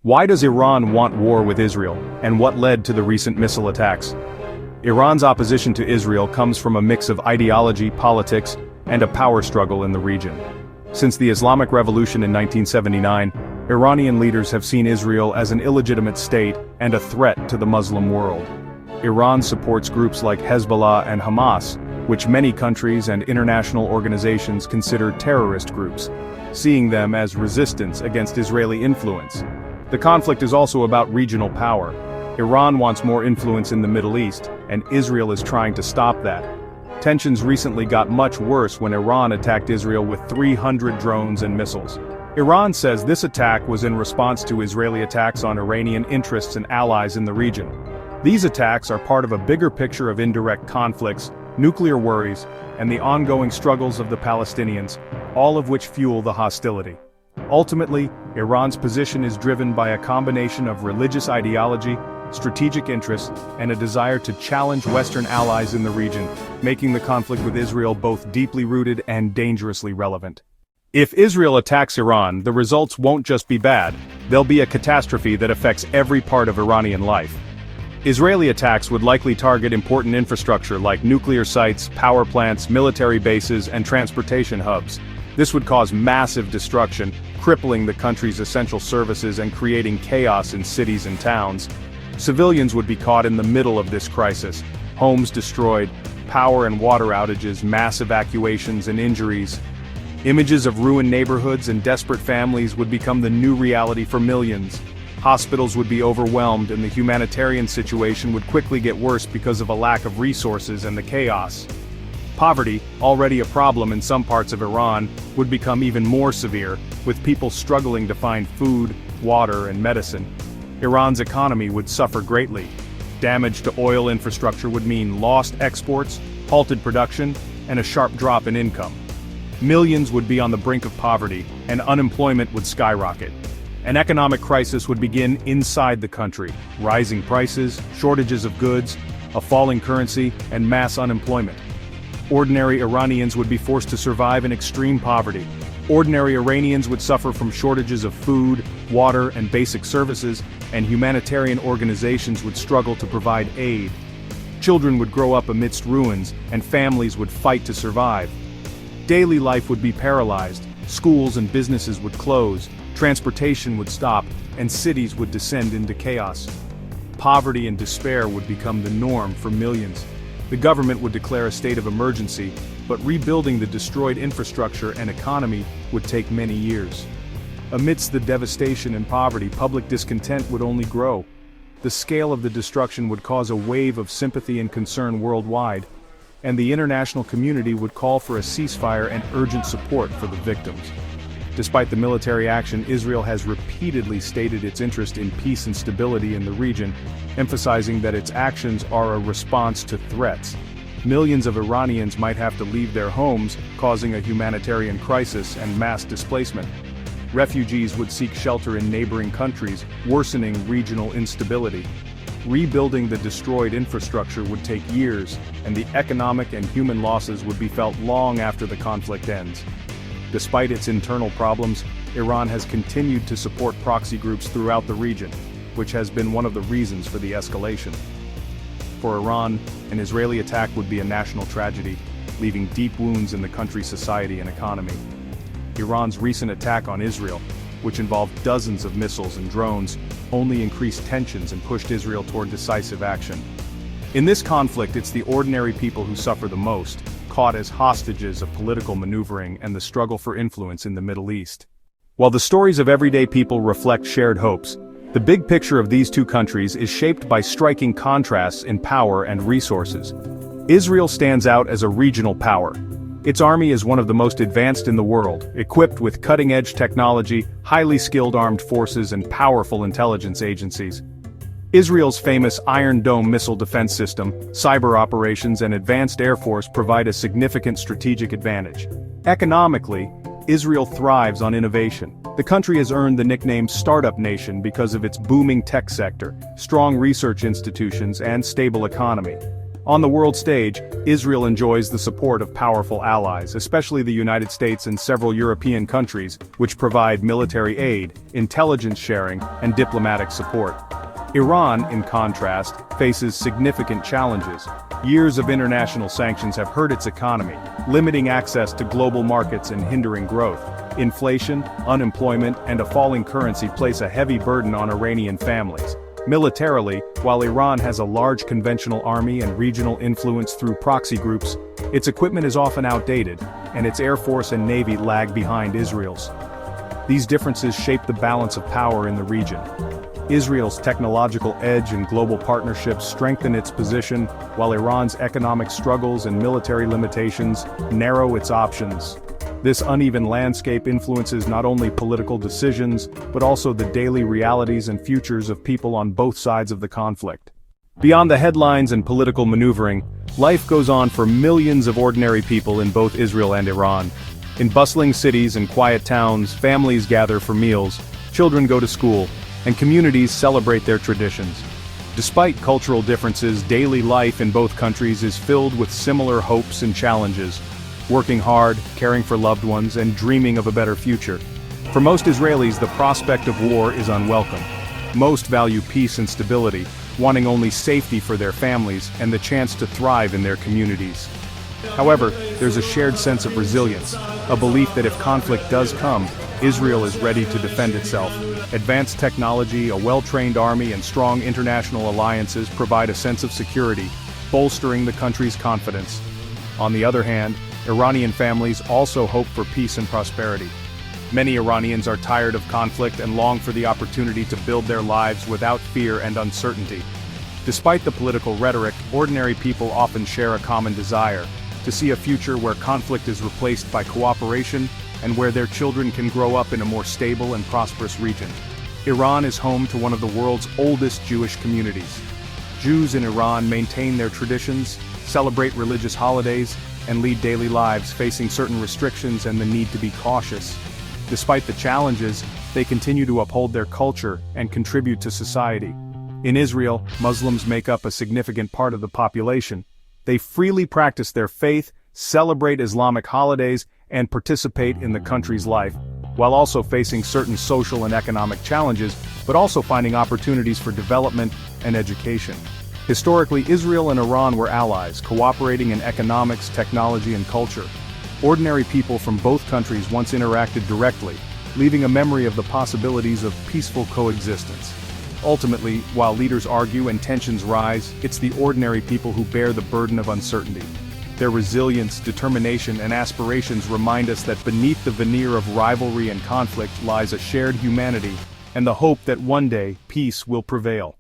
Why does Iran want war with Israel, and what led to the recent missile attacks? Iran's opposition to Israel comes from a mix of ideology, politics, and a power struggle in the region. Since the Islamic Revolution in 1979, Iranian leaders have seen Israel as an illegitimate state and a threat to the Muslim world. Iran supports groups like Hezbollah and Hamas, which many countries and international organizations consider terrorist groups, seeing them as resistance against Israeli influence. The conflict is also about regional power. Iran wants more influence in the Middle East, and Israel is trying to stop that. Tensions recently got much worse when Iran attacked Israel with 300 drones and missiles. Iran says this attack was in response to Israeli attacks on Iranian interests and allies in the region. These attacks are part of a bigger picture of indirect conflicts, nuclear worries, and the ongoing struggles of the Palestinians, all of which fuel the hostility. Ultimately, Iran's position is driven by a combination of religious ideology, strategic interests, and a desire to challenge Western allies in the region, making the conflict with Israel both deeply rooted and dangerously relevant. If Israel attacks Iran, the results won't just be bad, they'll be a catastrophe that affects every part of Iranian life. Israeli attacks would likely target important infrastructure like nuclear sites, power plants, military bases, and transportation hubs. This would cause massive destruction, crippling the country's essential services and creating chaos in cities and towns. Civilians would be caught in the middle of this crisis, homes destroyed, power and water outages, mass evacuations and injuries. Images of ruined neighborhoods and desperate families would become the new reality for millions. Hospitals would be overwhelmed and the humanitarian situation would quickly get worse because of a lack of resources and the chaos. Poverty, already a problem in some parts of Iran, would become even more severe, with people struggling to find food, water, and medicine. Iran's economy would suffer greatly. Damage to oil infrastructure would mean lost exports, halted production, and a sharp drop in income. Millions would be on the brink of poverty, and unemployment would skyrocket. An economic crisis would begin inside the country, rising prices, shortages of goods, a falling currency, and mass unemployment. Ordinary Iranians would be forced to survive in extreme poverty. Ordinary Iranians would suffer from shortages of food, water, and basic services, and humanitarian organizations would struggle to provide aid. Children would grow up amidst ruins, and families would fight to survive. Daily life would be paralyzed, schools and businesses would close, transportation would stop, and cities would descend into chaos. Poverty and despair would become the norm for millions. The government would declare a state of emergency, but rebuilding the destroyed infrastructure and economy would take many years. Amidst the devastation and poverty, public discontent would only grow. The scale of the destruction would cause a wave of sympathy and concern worldwide, and the international community would call for a ceasefire and urgent support for the victims. Despite the military action, Israel has repeatedly stated its interest in peace and stability in the region, emphasizing that its actions are a response to threats. Millions of Iranians might have to leave their homes, causing a humanitarian crisis and mass displacement. Refugees would seek shelter in neighboring countries, worsening regional instability. Rebuilding the destroyed infrastructure would take years, and the economic and human losses would be felt long after the conflict ends. Despite its internal problems, Iran has continued to support proxy groups throughout the region, which has been one of the reasons for the escalation. For Iran, an Israeli attack would be a national tragedy, leaving deep wounds in the country's society and economy. Iran's recent attack on Israel, which involved dozens of missiles and drones, only increased tensions and pushed Israel toward decisive action. In this conflict, it's the ordinary people who suffer the most, caught as hostages of political maneuvering and the struggle for influence in the Middle East. While the stories of everyday people reflect shared hopes, the big picture of these two countries is shaped by striking contrasts in power and resources. Israel stands out as a regional power. Its army is one of the most advanced in the world, equipped with cutting-edge technology, highly skilled armed forces, and powerful intelligence agencies. Israel's famous Iron Dome missile defense system, cyber operations, and advanced air force provide a significant strategic advantage. Economically, Israel thrives on innovation. The country has earned the nickname Startup Nation because of its booming tech sector, strong research institutions, and stable economy. On the world stage, Israel enjoys the support of powerful allies, especially the United States and several European countries, which provide military aid, intelligence sharing, and diplomatic support. Iran, in contrast, faces significant challenges. Years of international sanctions have hurt its economy, limiting access to global markets and hindering growth. Inflation, unemployment, and a falling currency place a heavy burden on Iranian families. Militarily, while Iran has a large conventional army and regional influence through proxy groups, its equipment is often outdated, and its air force and navy lag behind Israel's. These differences shape the balance of power in the region. Israel's technological edge and global partnerships strengthen its position, while Iran's economic struggles and military limitations narrow its options. This uneven landscape influences not only political decisions, but also the daily realities and futures of people on both sides of the conflict. Beyond the headlines and political maneuvering, life goes on for millions of ordinary people in both Israel and Iran. In bustling cities and quiet towns, families gather for meals, children go to school, and communities celebrate their traditions. Despite cultural differences, daily life in both countries is filled with similar hopes and challenges. Working hard, caring for loved ones, and dreaming of a better future. For most Israelis, the prospect of war is unwelcome. Most value peace and stability, wanting only safety for their families and the chance to thrive in their communities. However, there's a shared sense of resilience, a belief that if conflict does come, Israel is ready to defend itself. Advanced technology, a well-trained army, and strong international alliances provide a sense of security, bolstering the country's confidence. On the other hand, Iranian families also hope for peace and prosperity. Many Iranians are tired of conflict and long for the opportunity to build their lives without fear and uncertainty. Despite the political rhetoric, ordinary people often share a common desire to see a future where conflict is replaced by cooperation and where their children can grow up in a more stable and prosperous region. Iran is home to one of the world's oldest Jewish communities. Jews in Iran maintain their traditions, celebrate religious holidays, and lead daily lives facing certain restrictions and the need to be cautious. Despite the challenges, they continue to uphold their culture and contribute to society. In Israel, Muslims make up a significant part of the population. They freely practice their faith, celebrate Islamic holidays, and participate in the country's life, while also facing certain social and economic challenges, but also finding opportunities for development and education. Historically, Israel and Iran were allies, cooperating in economics, technology, and culture. Ordinary people from both countries once interacted directly, leaving a memory of the possibilities of peaceful coexistence. Ultimately, while leaders argue and tensions rise, it's the ordinary people who bear the burden of uncertainty. Their resilience, determination, and aspirations remind us that beneath the veneer of rivalry and conflict lies a shared humanity, and the hope that one day peace will prevail.